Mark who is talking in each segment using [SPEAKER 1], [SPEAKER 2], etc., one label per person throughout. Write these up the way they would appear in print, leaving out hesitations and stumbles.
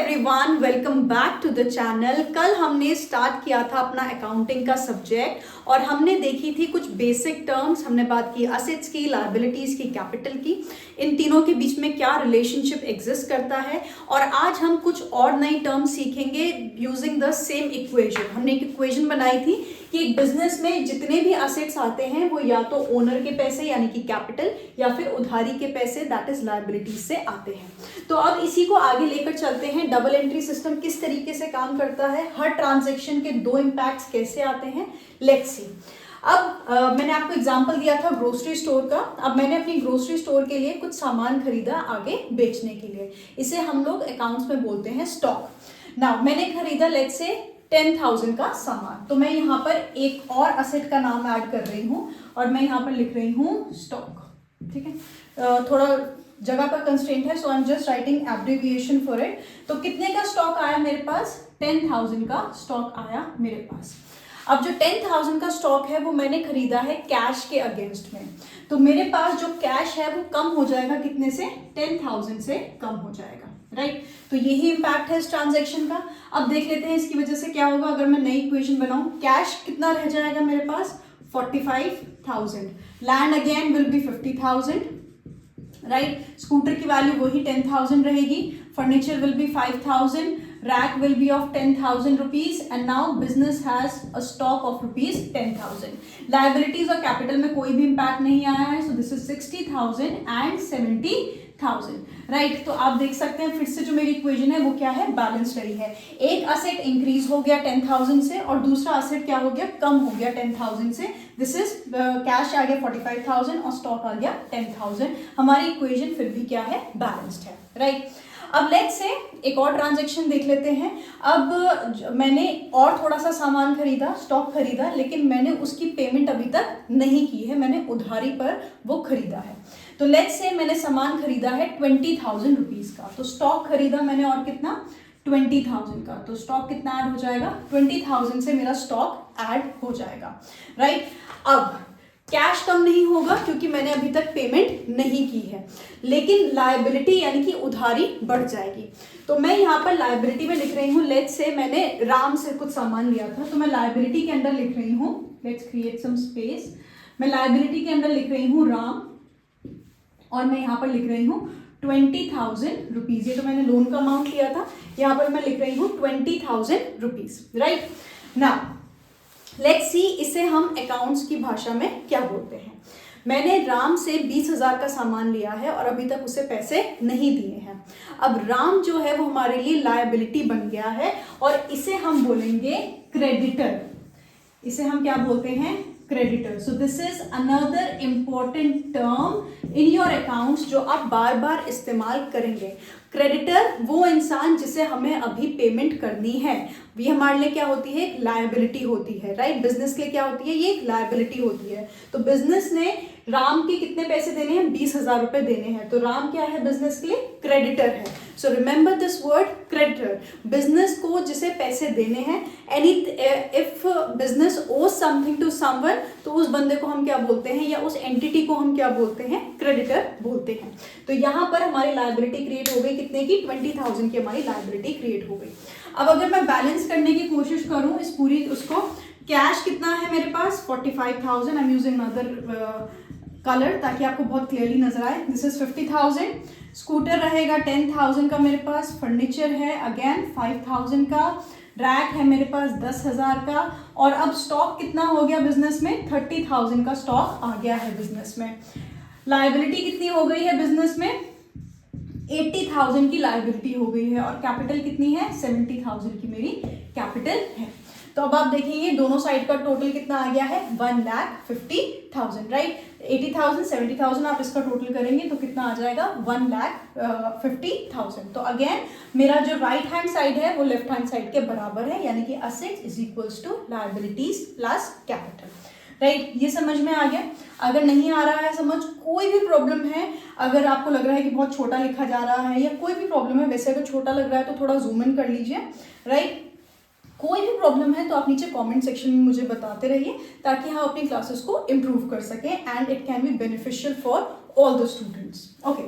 [SPEAKER 1] Everyone, welcome back to the channel. कल हमने start किया था अपना अकाउंटिंग का सब्जेक्ट और हमने देखी थी कुछ बेसिक टर्म्स। हमने बात की असेट्स की, लायबिलिटीज की, कैपिटल की, इन तीनों के बीच में क्या रिलेशनशिप एग्जिस्ट करता है। और आज हम कुछ और नई टर्म्स सीखेंगे यूजिंग द सेम इक्वेशन। हमने एक इक्वेशन बनाई थी कि एक बिजनेस में जितने भी असेट्स आते हैं वो या तो ओनर के पैसे यानी कि कैपिटल या फिर उधारी के पैसे दैट इज लायबिलिटीज से आते हैं। तो अब इसी को आगे लेकर चलते हैं। डबल एंट्री सिस्टम किस तरीके से काम करता है, हर ट्रांजैक्शन के दो इम्पैक्ट्स कैसे आते हैं, लेट्स सी। अब मैंने आपको एग्जांपल दिया था ग्रोसरी स्टोर का। अब मैंने अपनी ग्रोसरी स्टोर के लिए कुछ सामान खरीदा आगे बेचने के लिए, इसे हम लोग अकाउंट्स में बोलते हैं स्टॉक। नाउ मैंने खरीदा लेट्स से 10,000 का सामान, तो मैं यहाँ पर एक और असेट का नाम ऐड कर रही हूँ और मैं यहाँ पर लिख रही हूँ स्टॉक। ठीक है, थोड़ा जगह का कंस्ट्रेंट है, so I am just writing abbreviation for it. तो कितने का स्टॉक आया मेरे पास, 10,000 का स्टॉक आया मेरे पास। अब जो 10,000 का स्टॉक है वो मैंने खरीदा है कैश के अगेंस्ट में, तो मेरे पास जो कैश है वो कम हो जाएगा, कितने से, 10,000 से कम हो जाएगा, राइट। तो यही इंपैक्ट है इस ट्रांजैक्शन का। अब देख लेते हैं इसकी वजह से क्या होगा। अगर मैं नई इक्वेशन बनाऊं, कैश कितना रह जाएगा मेरे पास, 45,000। Land again will be 50,000, right. Scooter की वैल्यू वही 10,000 रहेगी। Furniture will be 5,000, rack will be of 10,000 rupees and now business has a stock of rupees 10,000। Liabilities और कैपिटल में कोई भी इंपैक्ट नहीं आया है, सो दिस इज 60,000 एंड 70,000, राइट। तो आप देख सकते हैं फिर से जो मेरी इक्वेशन है वो क्या है, बैलेंस रही है। एक असेट इंक्रीज हो गया 10,000 से और दूसरा असेट क्या हो गया, कम हो गया 10,000 से। दिस इज कैश आ गया 45,000 और स्टॉक आ गया 10,000। हमारी इक्वेशन फिर भी क्या है, बैलेंस्ड है, राइट। अब लेट्स से एक और ट्रांजैक्शन देख लेते हैं। अब मैंने और थोड़ा सा सामान खरीदा, स्टॉक खरीदा, लेकिन मैंने उसकी पेमेंट अभी तक नहीं की है, मैंने उधारी पर वो खरीदा है। तो लेट्स से मैंने सामान खरीदा है 20,000 रुपीज का, तो स्टॉक खरीदा मैंने और कितना, 20,000 का, तो स्टॉक कितना ऐड हो जाएगा, 20,000 से मेरा स्टॉक ऐड हो जाएगा, राइट। अब कैश कम नहीं होगा क्योंकि मैंने अभी तक पेमेंट नहीं की है, लेकिन लायबिलिटी यानी कि उधारी बढ़ जाएगी। तो मैं यहाँ पर लायबिलिटी में लिख रही हूँ, लेट्स से मैंने राम से कुछ सामान लिया था, तो मैं लायबिलिटी के अंदर लिख रही हूँ, लेट्स क्रिएट सम स्पेस। मैं लायबिलिटी के अंदर लिख रही हूँ राम और मैं यहाँ पर लिख रही हूँ 20,000 रुपीज। ये तो मैंने लोन का अमाउंट लिया था, यहाँ पर मैं लिख रही हूँ 20,000 rupees, right. Now let's see इसे हम अकाउंट्स की भाषा में क्या बोलते हैं। मैंने राम से 20,000 का सामान लिया है और अभी तक उसे पैसे नहीं दिए हैं। अब राम जो है वो हमारे लिए लायबिलिटी बन गया है और इसे हम बोलेंगे क्रेडिटर। इसे हम क्या बोलते हैं, creditor. So this is another important term in your accounts जो आप बार बार इस्तेमाल करेंगे। क्रेडिटर वो इंसान जिसे हमें अभी पेमेंट करनी है, ये हमारे लिए क्या होती है, एक लायबिलिटी होती है, राइट। बिजनेस के लिए क्या होती है, ये एक लायबिलिटी होती है। तो बिजनेस ने राम के कितने पैसे देने हैं, 20,000 रुपए देने हैं, तो राम क्या है, बिजनेस के लिए क्रेडिटर है। So remember this word creditor, business को जिसे पैसे देने हैं। एनी इफ बिजनेस ओज समथिंग टू समवन, तो उस बंदे को हम क्या बोलते हैं या उस एंटिटी को हम क्या बोलते हैं, क्रेडिटर बोलते हैं। तो यहाँ पर हमारी लायबिलिटी क्रिएट हो गई, कितने की, 20,000 की हमारी लायबिलिटी क्रिएट हो गई। अब अगर मैं बैलेंस करने की कोशिश करूं इस पूरी उसको, कैश कितना है मेरे पास, 45,000। I am using another colour ताकि आपको बहुत क्लियरली नजर आए। This is 50,000। स्कूटर रहेगा 10,000 का मेरे पास। फर्नीचर है अगेन 5,000 का। रैक है मेरे पास 10,000 का। और अब स्टॉक कितना हो गया बिजनेस में, 30,000 का स्टॉक आ गया है बिजनेस में। लायबिलिटी कितनी हो गई है बिजनेस में, 80,000 की लायबिलिटी हो गई है और कैपिटल कितनी है, 70,000 की मेरी कैपिटल है। तो अब आप देखेंगे दोनों साइड का टोटल कितना आ गया है, 1,50,000, राइट। 80,000 70,000 आप इसका टोटल करेंगे तो कितना आ जाएगा, 1,50,000। तो अगेन मेरा जो राइट हैंड साइड है वो लेफ्ट हैंड साइड के बराबर है, यानी कि assets is equals to liabilities plus capital, right. ये समझ में आ गया। अगर नहीं आ रहा है समझ, कोई भी प्रॉब्लम है, अगर आपको लग रहा है कि बहुत छोटा लिखा जा रहा है या कोई भी प्रॉब्लम है, वैसे अगर छोटा लग रहा है तो थोड़ा जूम इन कर लीजिए, राइट। कोई भी प्रॉब्लम है तो आप नीचे कमेंट सेक्शन में मुझे बताते रहिए ताकि हम अपनी क्लासेस को इम्प्रूव कर सकें and it can be beneficial for all the students. Okay,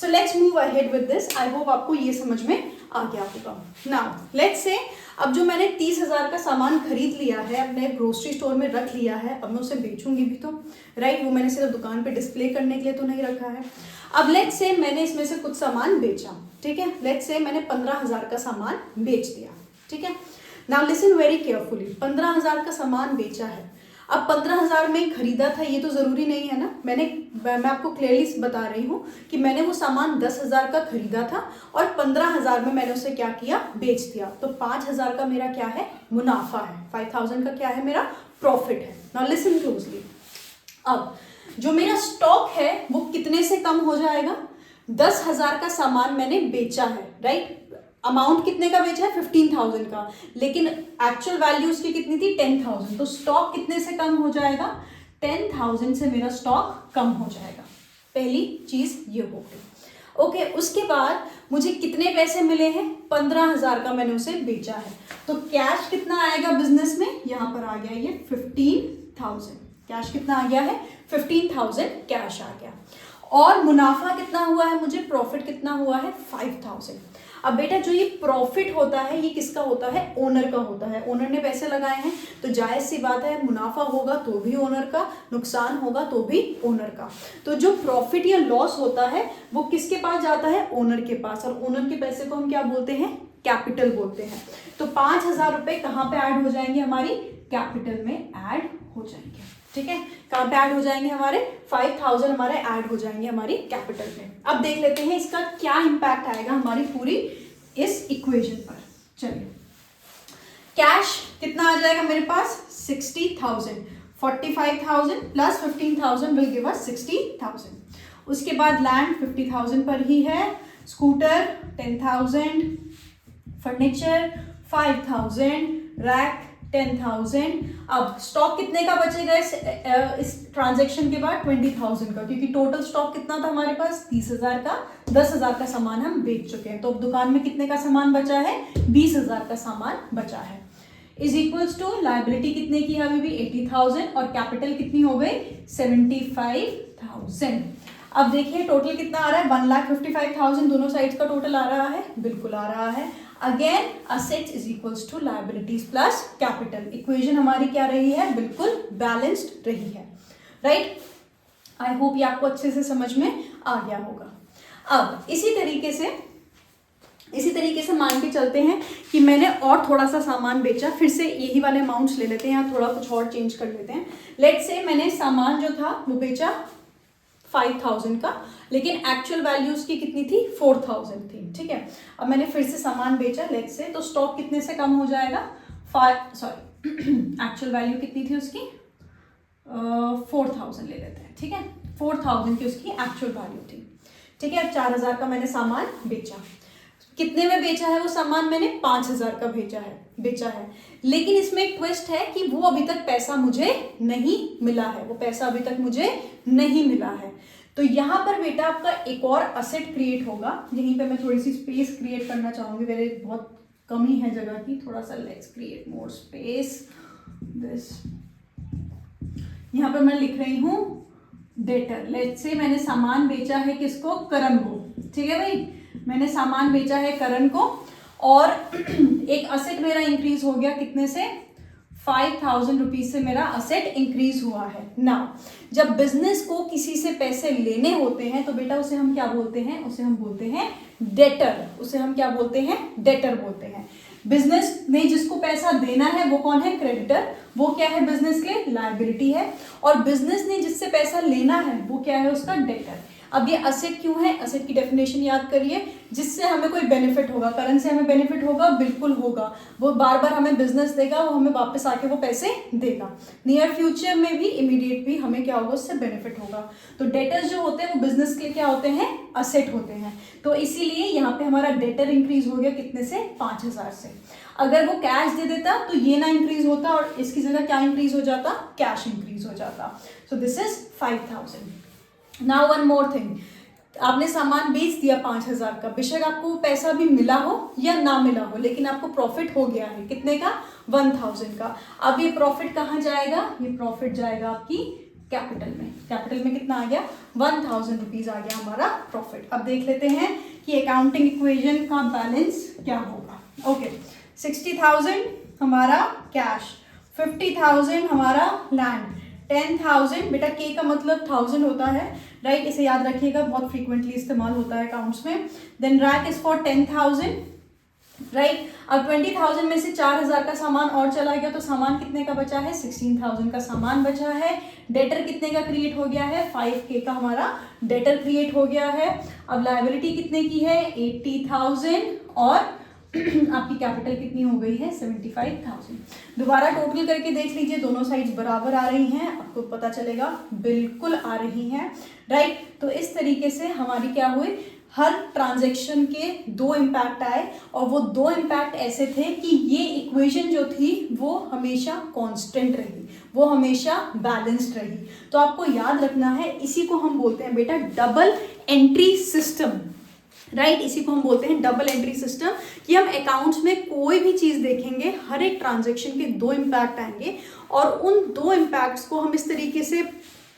[SPEAKER 1] so let's move ahead with this. I hope आपको ये समझ में आ गया होगा। नाउ लेट्स से अब जो मैंने 30,000 का सामान खरीद लिया है, अपने ग्रोसरी स्टोर में रख लिया है, अब मैं उसे बेचूंगी भी तो, राइट? वो मैंने सिर्फ दुकान पे डिस्प्ले करने के लिए तो नहीं रखा है। अब लेट्स से मैंने इसमें से कुछ सामान बेचा, ठीक है? लेट्स से मैंने 15,000 का सामान बेच दिया, ठीक है? नाउ लिसन वेरी केयरफुली, 15,000 का सामान बेचा है। अब 15,000 में खरीदा था ये तो ज़रूरी नहीं है ना, मैं आपको क्लियरली बता रही हूँ कि मैंने वो सामान 10,000 का खरीदा था और 15,000 में मैंने उसे क्या किया, बेच दिया। तो 5,000 का मेरा क्या है, मुनाफा है। 5,000 का क्या है, मेरा प्रॉफिट है। नाउ लिसन क्लोजली, अब जो मेरा स्टॉक है वो कितने से कम हो जाएगा? 10,000 का सामान मैंने बेचा है, राइट? अमाउंट कितने का बेचा है, 15,000 का, लेकिन एक्चुअल वैल्यू उसकी कितनी थी, 10,000। तो स्टॉक कितने से कम हो जाएगा, 10,000 से मेरा स्टॉक कम हो जाएगा। पहली चीज ये हो गई। ओके, उसके बाद मुझे कितने पैसे मिले हैं, 15,000 का मैंने उसे बेचा है। तो कैश कितना आएगा बिजनेस में, यहां पर आ गया ये 15,000। कैश कितना आ गया है, 15,000 कैश आ गया। और मुनाफा कितना हुआ है मुझे, प्रॉफिट कितना हुआ है, 5,000। अब बेटा जो ये प्रॉफिट होता है ये किसका होता है, ओनर का होता है। ओनर ने पैसे लगाए हैं तो जायज सी बात है, मुनाफा होगा तो भी ओनर का, नुकसान होगा तो भी ओनर का। तो जो प्रॉफिट या लॉस होता है वो किसके पास जाता है, ओनर के पास। और ओनर के पैसे को हम क्या बोलते हैं, कैपिटल बोलते हैं। तो 5,000 रुपए कहाँ पे ऐड हो जाएंगे, हमारी कैपिटल में ऐड हो जाएंगे, ठीक है? कहाँ पे ऐड हो जाएंगे, हमारे 5,000 हमारे ऐड हो जाएंगे हमारी कैपिटल में। अब देख लेते हैं इसका क्या इंपैक्ट आएगा हमारी पूरी इस इक्वेशन पर। चलिए, कैश कितना आ जाएगा मेरे पास, 60,000। 45,000 प्लस 15,000 विल गिव अस 60,000। उसके बाद लैंड 50,000 पर ही है, स्कूटर 10,000, फर्नीचर 5,000, रैक 10,000। अब स्टॉक कितने का बचेगा इस ट्रांजैक्शन के बाद, 20,000 का, क्योंकि टोटल स्टॉक कितना था हमारे पास, 30,000 का। 10,000 का सामान हम बेच चुके हैं, तो अब दुकान में कितने का सामान बचा है, 20,000 का सामान बचा है। इज इक्वल्स टू लाइबिलिटी कितने की है अभी भी, 80,000, और कैपिटल कितनी हो गई, 75,000। अब देखिए टोटल कितना आ रहा है, 1,55,000। दोनों साइड्स का टोटल आ रहा है, बिल्कुल आ रहा है। Again assets is equals to liabilities plus capital. Equation हमारी क्या रही है, बिल्कुल बैलेंस्ड रही है, राइट? आई होप ये आपको अच्छे से समझ में आ गया होगा। अब इसी तरीके से मान के चलते हैं कि मैंने और थोड़ा सा सामान बेचा, फिर से यही वाले अमाउंट्स ले लेते हैं या थोड़ा कुछ और चेंज कर लेते हैं। लेट्स से मैंने सामान जो था वो बेचा 5,000 का, लेकिन एक्चुअल वैल्यू उसकी कितनी थी, 4,000 थी, ठीक है? अब मैंने फिर से सामान बेचा लेट्स से, तो स्टॉक कितने से कम हो जाएगा, एक्चुअल वैल्यू कितनी थी उसकी, 4,000 ले लेते हैं, ठीक है? 4,000 की उसकी एक्चुअल वैल्यू थी, ठीक है? 4,000 का मैंने सामान बेचा। कितने में बेचा है वो सामान, मैंने 5,000 का बेचा है। लेकिन इसमें एक ट्विस्ट है कि वो अभी तक पैसा मुझे नहीं मिला है, वो पैसा अभी तक मुझे नहीं मिला है। तो यहाँ पर बेटा आपका एक और असेट क्रिएट होगा। यहीं पे मैं थोड़ी सी स्पेस क्रिएट करना चाहूंगी, मेरे बहुत कमी है जगह की, थोड़ा सा let's create more space. This यहाँ पर मैं लिख रही हूँ डेटर। लेट्स से मैंने सामान बेचा है किसको, करण को, ठीक है भाई? मैंने सामान बेचा है करण को, और एक असेट मेरा इंक्रीज हो गया कितने से, 5,000 रुपीज से मेरा असेट इंक्रीज हुआ है। नाउ जब बिजनेस को किसी से पैसे लेने होते हैं तो बेटा उसे हम क्या बोलते हैं, उसे हम बोलते हैं डेटर। उसे हम क्या बोलते हैं, डेटर बोलते हैं। बिजनेस ने जिसको पैसा देना है वो कौन है, क्रेडिटर। वो क्या है बिजनेस के, लायबिलिटी है। और बिजनेस ने जिससे पैसा लेना है वो क्या है, उसका डेटर। अब ये असेट क्यों है, असेट की डेफिनेशन याद करिए, जिससे हमें कोई बेनिफिट होगा। करंट से हमें बेनिफिट होगा, बिल्कुल होगा। वो बार बार हमें बिजनेस देगा, वो हमें वापस आके वो पैसे देगा। नियर फ्यूचर में भी, इमीडिएट भी हमें क्या होगा, उससे बेनिफिट होगा। तो डेटर्स जो होते हैं वो बिजनेस के क्या होते हैं, असेट होते हैं। तो इसीलिए यहाँ पे हमारा डेटर इंक्रीज हो गया कितने से, 5,000 से। अगर वो कैश दे देता तो ये ना इंक्रीज होता, और इसकी जगह क्या इंक्रीज हो जाता, कैश इंक्रीज हो जाता। सो this is 5,000। Now one more thing, आपने सामान बेच दिया 5,000 का, बेशक आपको पैसा भी मिला हो या ना मिला हो, लेकिन आपको प्रॉफिट हो गया है कितने का, 1,000 का। अब ये प्रॉफिट कहाँ जाएगा, ये प्रॉफिट जाएगा आपकी कैपिटल में। कैपिटल में कितना आ गया, 1,000 रुपीज आ गया हमारा प्रॉफिट। अब देख लेते हैं कि अकाउंटिंग इक्वेशन का बैलेंस क्या होगा। ओके, 60,000 हमारा कैश, 50,000 हमारा लैंड, 10,000 बेटा के का मतलब 1000 होता है, राइट, इसे याद रखिएगा, बहुत फ्रीक्वेंटली इस्तेमाल होता है अकाउंट्स में। Then rack is for 10,000, right. अब 20,000 में से 4,000 का सामान और चला गया तो सामान कितने का बचा है, 16,000 का सामान बचा है। डेटर कितने का क्रिएट हो गया है, 5K का हमारा डेटर क्रिएट हो गया है। अब लायबिलिटी कितने की है, 80,000, और आपकी कैपिटल कितनी हो गई है, 75,000। दोबारा टोटल करके देख लीजिए, दोनों साइड्स बराबर आ रही हैं, आपको पता चलेगा बिल्कुल आ रही हैं, राइट। तो इस तरीके से हमारी क्या हुई, हर ट्रांजैक्शन के 2 इम्पैक्ट आए, और वो 2 इम्पैक्ट ऐसे थे कि ये इक्वेशन जो थी वो हमेशा कांस्टेंट रही, वो हमेशा बैलेंस्ड रही। तो आपको याद रखना है, इसी को हम बोलते हैं बेटा डबल एंट्री सिस्टम, राइट। इसी को हम बोलते हैं डबल एंट्री सिस्टम, कि हम अकाउंट्स में कोई भी चीज़ देखेंगे, हर एक ट्रांजैक्शन के 2 इम्पैक्ट आएंगे, और उन 2 इम्पैक्ट्स को हम इस तरीके से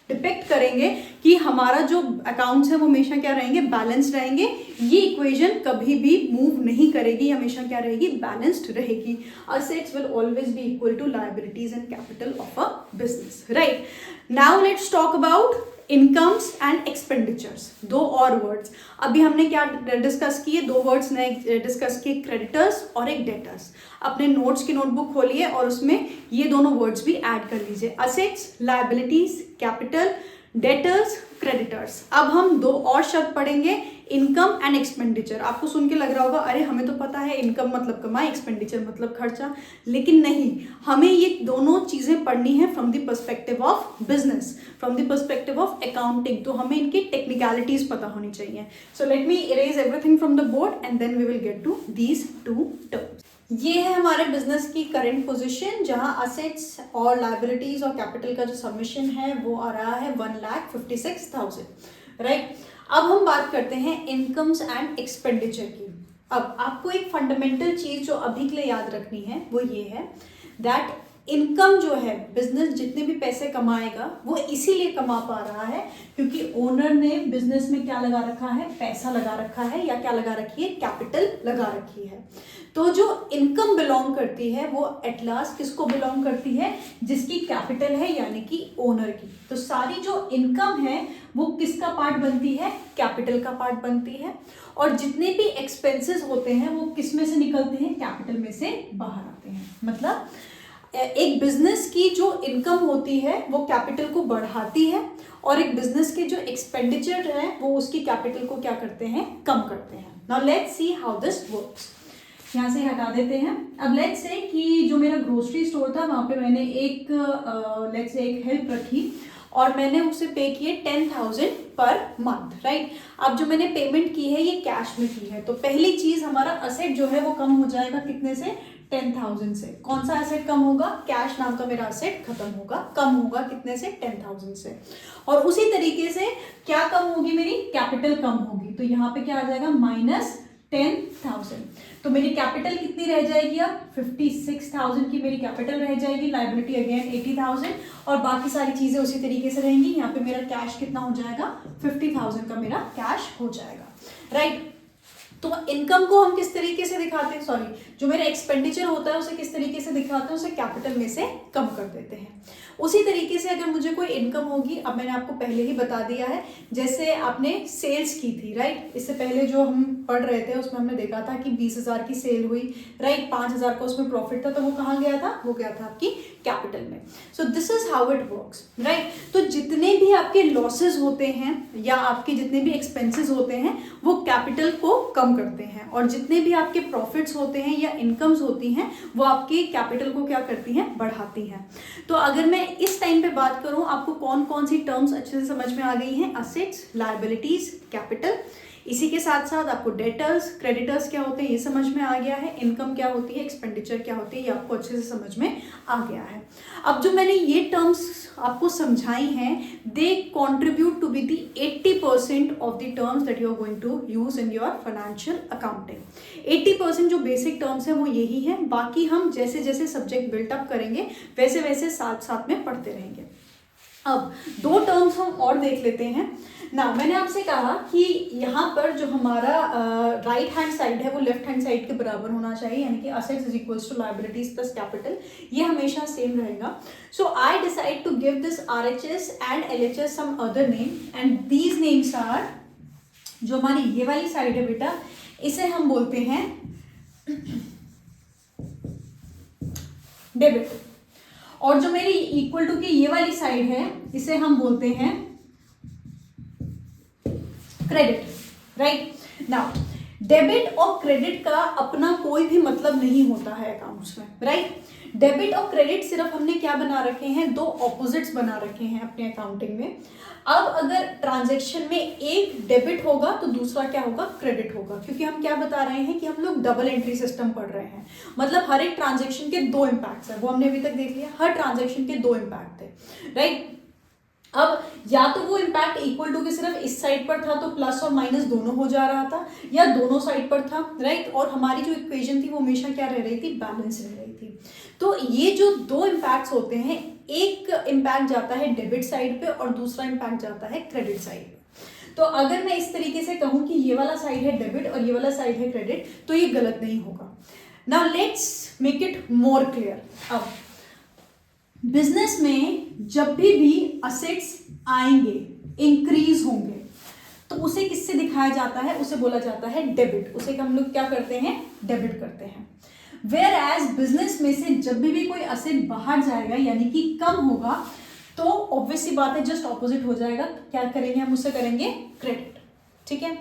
[SPEAKER 1] डिपेक्ट करेंगे कि हमारा जो अकाउंट्स है वो हमेशा क्या रहेंगे, बैलेंस्ड रहेंगे। ये इक्वेशन कभी भी मूव नहीं करेगी, हमेशा क्या रहेगी, बैलेंस्ड रहेगी। Assets will always be equal to liabilities and capital of a business, right. Now let's talk about incomes and expenditures. 2 और वर्ड्स अभी हमने क्या डिस्कस किए, 2 वर्ड्स नए डिस्कस किए, क्रेडिटर्स और एक डेटर्स। अपने नोट्स की नोटबुक खोलिए और उसमें ये दोनों वर्ड्स भी ऐड कर लीजिए, assets, liabilities, capital, debtors, creditors. अब हम 2 और शब्द पढ़ेंगे, इनकम एंड एक्सपेंडिचर। आपको सुन के लग रहा होगा अरे हमें तो पता है इनकम मतलब कमाई, एक्सपेंडिचर मतलब खर्चा, लेकिन नहीं, हमें ये दोनों चीज़ें पढ़नी है from the perspective of business, from the perspective of accounting. तो हमें इनकी टेक्निकलिटीज पता होनी चाहिए। So let me erase everything from the board and then we will get to these 2 terms. ये है हमारे बिजनेस की करंट पोजीशन, जहां असेट्स और लायबिलिटीज और कैपिटल का जो सबमिशन है वो आ रहा है 1,56,000, राइट। अब हम बात करते हैं इनकम्स एंड एक्सपेंडिचर की। अब आपको एक फंडामेंटल चीज जो अभी के लिए याद रखनी है वो ये है दैट इनकम जो है, बिजनेस जितने भी पैसे कमाएगा वो इसीलिए कमा पा रहा है क्योंकि ओनर ने बिजनेस में क्या लगा रखा है, पैसा लगा रखा है, या क्या लगा रखी है, कैपिटल लगा रखी है। तो जो इनकम बिलोंग करती है वो एट लास्ट किसको बिलोंग करती है, जिसकी कैपिटल है, यानी कि ओनर की। तो सारी जो इनकम है वो किसका पार्ट बनती है, कैपिटल का पार्ट बनती है, और जितने भी एक्सपेंसेस होते हैं वो किस में से निकलते हैं, कैपिटल में से बाहर आते हैं। मतलब एक बिजनेस की जो इनकम होती है वो कैपिटल को बढ़ाती है, और एक बिजनेस के जो एक्सपेंडिचर है वो उसकी कैपिटल को क्या करते हैं, कम करते हैं। Now let's see how this works. यहाँ से हटा देते हैं। अब लेट्स से कि जो मेरा ग्रोसरी स्टोर था वहाँ पे मैंने एक लेट्स से एक हेल्प रखी और मैंने उसे पे किए 10,000 पर मंथ, राइट। अब जो मैंने पेमेंट की है ये कैश में की है, तो पहली चीज हमारा असेट जो है वो कम हो जाएगा कितने से, 10,000 से। कौन सा एसेट कम होगा, कैश नाम का मेरा एसेट खत्म होगा, कम होगा कितने से, 10,000 से। और उसी तरीके से क्या कम होगी, मेरी कैपिटल कम होगी, तो यहाँ पे क्या आ जाएगा, -10,000। तो मेरी कैपिटल कितनी रह जाएगी, अब 56,000 की मेरी कैपिटल रह जाएगी, लायबिलिटी अगेन 80,000, और बाकी सारी चीजें उसी तरीके से रहेंगी। यहाँ पे मेरा कैश कितना हो जाएगा, 50,000 का मेरा कैश हो जाएगा, राइट। तो इनकम को हम किस तरीके से दिखाते हैं, सॉरी, जो मेरा एक्सपेंडिचर होता है उसे किस तरीके से दिखाते हैं, उसे कैपिटल में से कम कर देते हैं। उसी तरीके से अगर मुझे कोई इनकम होगी, अब मैंने आपको पहले ही बता दिया है, जैसे आपने सेल्स की थी, राइट। इससे पहले जो हम पढ़ रहे थे उसमें हमने देखा था कि 20,000 की सेल हुई, राइट, 5,000 का उसमें प्रॉफिट था, तो वो कहाँ गया था, वो गया था आपकी कैपिटल में। सो this is how it works, right. तो जितने भी आपके लॉसेज होते हैं या आपके जितने भी एक्सपेंसेस होते हैं वो कैपिटल को कम करते हैं, और जितने भी आपके प्रॉफिट्स होते हैं या इनकम्स होती हैं वो आपके कैपिटल को क्या करती हैं, बढ़ाती हैं। तो अगर मैं इस टाइम पे बात करूं, आपको कौन कौन सी टर्म्स अच्छे से समझ में आ गई हैं, असेट्स, लायबिलिटीज, कैपिटल। इसी के साथ साथ आपको डेटर्स, क्रेडिटर्स क्या होते हैं ये समझ में आ गया है, इनकम क्या होती है, एक्सपेंडिचर क्या होती है, ये आपको अच्छे से समझ में आ गया है। अब जो मैंने ये टर्म्स आपको समझाई हैं, they contribute to be the 80% of the terms that you are going to use in your financial accounting. 80% जो बेसिक टर्म्स हैं वो यही है, बाकी हम जैसे जैसे सब्जेक्ट बिल्टअप करेंगे वैसे वैसे साथ साथ में पढ़ते रहेंगे। अब दो टर्म्स हम और देख लेते हैं ना। मैंने आपसे कहा कि यहाँ पर जो हमारा राइट हैंड साइड है वो लेफ्ट हैंड साइड के बराबर होना चाहिए, यानी कि assets is equals to liabilities plus capital, ये हमेशा सेम रहेगा। So I decide to give this RHS and LHS some other name and these names are, जो हमारी ये वाली साइड है बेटा इसे हम बोलते हैं डेबिट, और जो मेरी इक्वल टू की ये वाली साइड है इसे हम बोलते हैं क्रेडिट, राइट। नाउ डेबिट और क्रेडिट का अपना कोई भी मतलब नहीं होता है अकाउंट्स में, राइट। डेबिट और क्रेडिट सिर्फ हमने क्या बना रखे हैं, दो ऑपोजिट्स बना रखे हैं अपने अकाउंटिंग में। अब अगर ट्रांजैक्शन में एक डेबिट होगा तो दूसरा क्या होगा, क्रेडिट होगा, क्योंकि हम क्या बता रहे हैं कि हम लोग डबल एंट्री सिस्टम पढ़ रहे हैं। मतलब हर एक ट्रांजैक्शन के दो इम्पैक्ट्स है, वो हमने अभी तक देख लिया, हर ट्रांजैक्शन के दो इम्पैक्ट थे, राइट। अब या तो वो इम्पैक्ट इक्वल टू के सिर्फ इस साइड पर था तो प्लस और माइनस दोनों हो जा रहा था, या दोनों साइड पर था, राइट। और हमारी जो इक्वेशन थी वो हमेशा क्या रह रही थी, बैलेंस रह रही थी। तो ये जो दो इम्पैक्ट्स होते हैं, एक इम्पैक्ट जाता है डेबिट साइड पे और दूसरा इम्पैक्ट जाता है क्रेडिट साइड पे। तो अगर मैं इस तरीके से कहूं कि ये वाला साइड है डेबिट और ये वाला साइड है क्रेडिट, तो ये गलत नहीं होगा। Now let's make it more clear. अब बिजनेस में जब भी असेट्स आएंगे, इंक्रीज होंगे, तो उसे किससे दिखाया जाता है, उसे बोला जाता है डेबिट, उसे हम लोग क्या करते हैं, डेबिट करते हैं। वेयर एज बिजनेस में से जब भी कोई असेट बाहर जाएगा यानी कि कम होगा, तो ऑब्वियसली बात है जस्ट ऑपोजिट हो जाएगा, क्या करेंगे हम, उससे करेंगे क्रेडिट, ठीक है।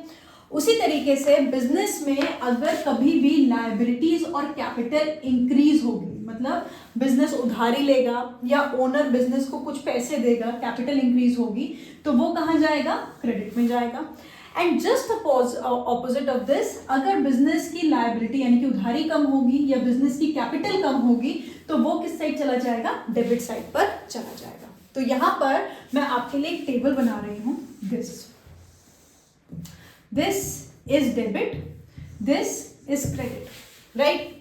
[SPEAKER 1] उसी तरीके से बिजनेस में अगर कभी भी लायबिलिटीज और कैपिटल इंक्रीज होगी, मतलब बिजनेस उधारी लेगा या ओनर बिजनेस को कुछ पैसे देगा, कैपिटल इंक्रीज होगी, तो वो कहाँ जाएगा, क्रेडिट में जाएगा। And just opposite of this, अगर बिजनेस की लायबिलिटी यानी कि उधारी कम होगी या बिजनेस की कैपिटल कम होगी, तो वो किस साइड चला जाएगा, डेबिट साइड पर चला जाएगा। तो यहां पर मैं आपके लिए एक टेबल बना रही हूं, this is debit, this is credit, right.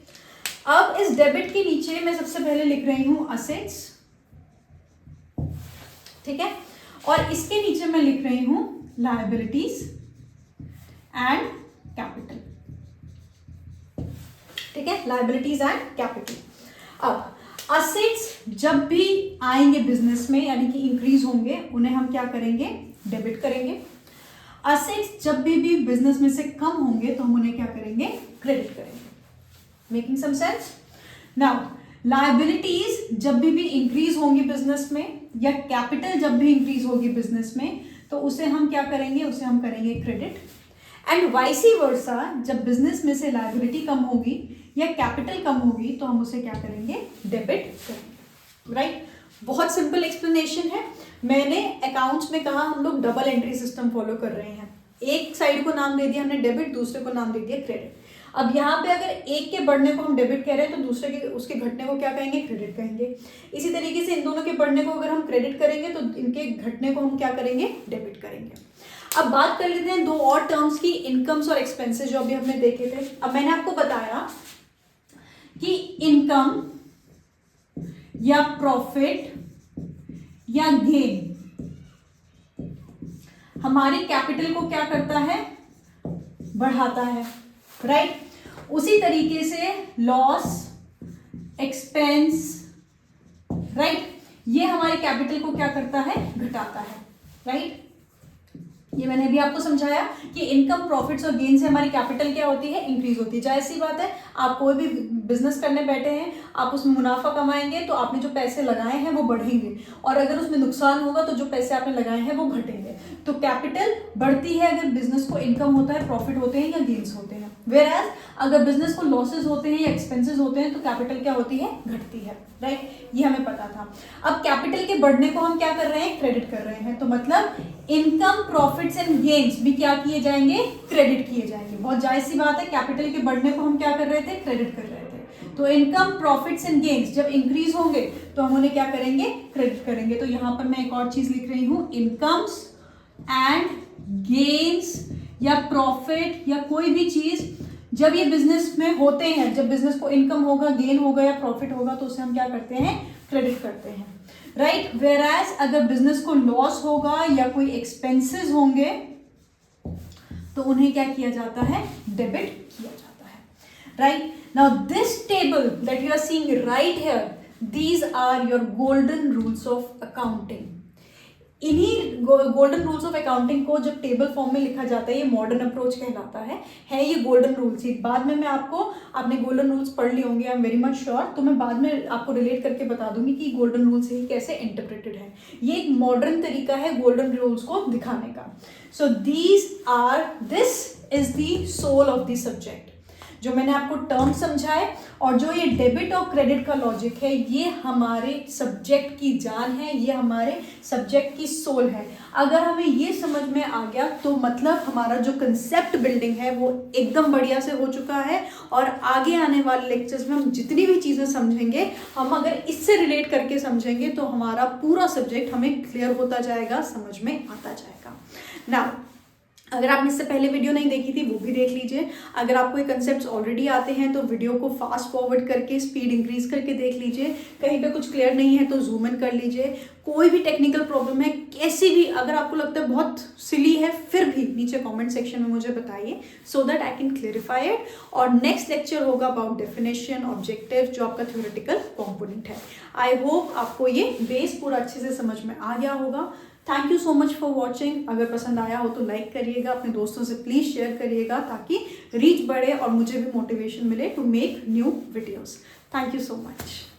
[SPEAKER 1] अब इस डेबिट के नीचे मैं सबसे पहले लिख रही हूं असेट्स, ठीक है, और इसके नीचे मैं लिख रही हूं लायबिलिटीज एंड कैपिटल, ठीक है, लायबिलिटीज एंड कैपिटल। अब असेट्स जब भी आएंगे बिजनेस में यानी कि इंक्रीज होंगे, उन्हें हम क्या करेंगे, डेबिट करेंगे। असेट्स जब भी बिजनेस में से कम होंगे तो हम उन्हें क्या करेंगे, क्रेडिट करेंगे। Making some sense? Now liabilities जब भी इंक्रीज होंगी बिजनेस में, या कैपिटल जब भी इंक्रीज होगी बिजनेस में, तो उसे हम क्या करेंगे, उसे हम करेंगे क्रेडिट। एंड वाइसी वर्सा, जब बिजनेस में से लायबिलिटी कम होगी या कैपिटल कम होगी, तो हम उसे क्या करेंगे, डेबिट करेंगे, राइट। बहुत सिंपल एक्सप्लेनेशन है। मैंने अकाउंट्स में कहा हम लोग डबल एंट्री सिस्टम फॉलो कर रहे हैं, एक साइड को नाम दे दिया हमने डेबिट, दूसरे को नाम दे दिया क्रेडिट। अब यहाँ पे अगर एक के बढ़ने को हम डेबिट कह रहे हैं तो दूसरे के उसके घटने को क्या कहेंगे, क्रेडिट कहेंगे। इसी तरीके से इन दोनों के बढ़ने को अगर हम क्रेडिट करेंगे तो इनके घटने को हम क्या करेंगे, डेबिट करेंगे। अब बात कर लेते हैं दो और टर्म्स की, इनकम्स और एक्सपेंसेस, जो अभी हमने देखे थे। अब मैंने आपको बताया कि इनकम या प्रॉफिट या गेन हमारी कैपिटल को क्या करता है, बढ़ाता है, राइट। उसी तरीके से लॉस, एक्सपेंस, राइट, ये हमारे कैपिटल को क्या करता है, घटाता है, राइट। ये मैंने भी आपको समझाया कि इनकम, प्रॉफिट्स और गेन से हमारी कैपिटल क्या होती है, इंक्रीज होती है। जाहिर सी बात है, आप कोई भी बिजनेस करने बैठे हैं, आप उसमें मुनाफा कमाएंगे तो आपने जो पैसे लगाए हैं वो बढ़ेंगे, और अगर उसमें नुकसान होगा तो जो पैसे आपने लगाए हैं वो घटेंगे। तो कैपिटल बढ़ती है अगर बिजनेस को इनकम होता है, प्रॉफिट होते हैं या गेन्स होते हैं। वेयर एज अगर बिजनेस को लॉसेज होते हैं या एक्सपेंसेस होते हैं तो कैपिटल क्या होती है, घटती है, राइट। ये हमें पता था। अब कैपिटल के बढ़ने को हम क्या कर रहे हैं, क्रेडिट कर रहे हैं। तो मतलब इनकम, प्रॉफिट्स एंड गेन्स भी क्या किए जाएंगे, क्रेडिट किए जाएंगे। बहुत जायज सी बात है, कैपिटल के बढ़ने को हम क्या कर रहे थे, क्रेडिट कर रहे थे। तो इनकम, प्रॉफिट्स एंड गेन्स जब इंक्रीज होंगे तो हम उन्हें क्या करेंगे, क्रेडिट करेंगे। तो यहां पर मैं एक और चीज लिख रही हूं, इनकम्स एंड गेन्स या प्रॉफिट या कोई भी चीज जब ये बिजनेस में होते हैं, जब बिजनेस को इनकम होगा, गेन होगा या प्रॉफिट होगा, तो उसे हम क्या करते हैं, क्रेडिट करते हैं। राइट। वेराज अगर बिजनेस को लॉस होगा या कोई एक्सपेंसेस होंगे तो उन्हें क्या किया जाता है, डेबिट किया जाता है, right. Now this table that you are seeing right here, these are your golden rules of accounting. इन्हीं गोल्डन रूल्स ऑफ अकाउंटिंग को जब टेबल फॉर्म में लिखा जाता है, ये मॉडर्न अप्रोच कहलाता है ये गोल्डन रूल्स ही। बाद में मैं आपने गोल्डन रूल्स पढ़ लिए होंगे, I am very much sure, तो मैं बाद में आपको रिलेट करके बता दूंगी कि गोल्डन रूल्स ही कैसे इंटरप्रेटेड है। ये एक मॉडर्न तरीका है गोल्डन रूल्स को दिखाने का। So this is the soul of the subject. जो मैंने आपको टर्म समझाए और जो ये डेबिट और क्रेडिट का लॉजिक है, ये हमारे सब्जेक्ट की जान है, ये हमारे सब्जेक्ट की सोल है। अगर हमें ये समझ में आ गया तो मतलब हमारा जो कंसेप्ट बिल्डिंग है वो एकदम बढ़िया से हो चुका है। और आगे आने वाले लेक्चर्स में हम जितनी भी चीज़ें समझेंगे, हम अगर इससे रिलेट करके समझेंगे तो हमारा पूरा सब्जेक्ट हमें क्लियर होता जाएगा, समझ में आता जाएगा। नाउ अगर आपने इससे पहले वीडियो नहीं देखी थी वो भी देख लीजिए। अगर आपको ये कंसेप्ट्स ऑलरेडी आते हैं तो वीडियो को फास्ट फॉरवर्ड करके स्पीड इंक्रीज करके देख लीजिए। कहीं पे कुछ क्लियर नहीं है तो जूम इन कर लीजिए। कोई भी टेक्निकल प्रॉब्लम है, कैसी भी अगर आपको लगता है बहुत सिली है, फिर भी नीचे कमेंट सेक्शन में मुझे बताइए, so that I can clarify it. और नेक्स्ट लेक्चर होगा अबाउट डेफिनेशन, ऑब्जेक्टिव, जो आपका थ्योरेटिकल कॉम्पोनेंट है। आई होप आपको ये बेस पूरा अच्छे से समझ में आ गया होगा। Thank you so much for watching. अगर पसंद आया हो तो लाइक करिएगा, अपने दोस्तों से प्लीज़ शेयर करिएगा ताकि रीच बढ़े और मुझे भी मोटिवेशन मिले to make new videos. Thank you so much.